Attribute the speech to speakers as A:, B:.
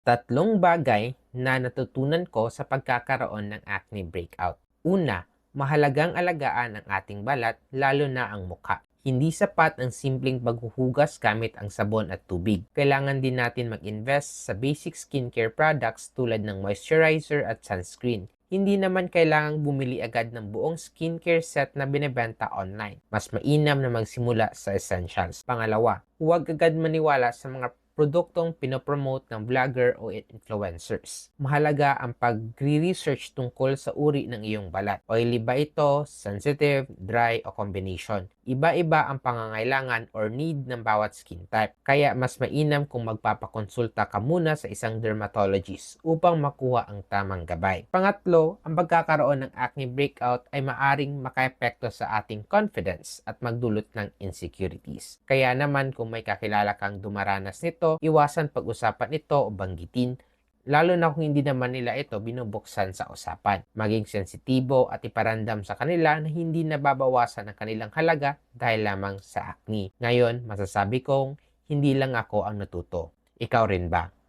A: Tatlong bagay na natutunan ko sa pagkakaroon ng acne breakout. Una, mahalagang alagaan ang ating balat, lalo na ang mukha. Hindi sapat ang simpleng paghuhugas gamit ang sabon at tubig. Kailangan din natin mag-invest sa basic skincare products tulad ng moisturizer at sunscreen. Hindi naman kailangang bumili agad ng buong skincare set na binebenta online. Mas mainam na magsimula sa essentials. Pangalawa, huwag agad maniwala sa mga produktong pinopromote ng vlogger o influencers. Mahalaga ang pagre-research tungkol sa uri ng iyong balat. Oily ba ito, sensitive, dry o combination? Iba-iba ang pangangailangan or need ng bawat skin type. Kaya mas mainam kung magpapakonsulta ka muna sa isang dermatologist upang makuha ang tamang gabay. Pangatlo, ang pagkakaroon ng acne breakout ay maaring makaepekto sa ating confidence at magdulot ng insecurities. Kaya naman kung may kakilala kang dumaranas nito, iwasan pag-usapan ito o banggitin, lalo na kung hindi naman nila ito binubuksan sa usapan. Maging sensitibo at iparamdam sa kanila na hindi nababawasan ang kanilang halaga dahil lamang sa acne. Ngayon, masasabi kong hindi lang ako ang natuto. Ikaw rin ba?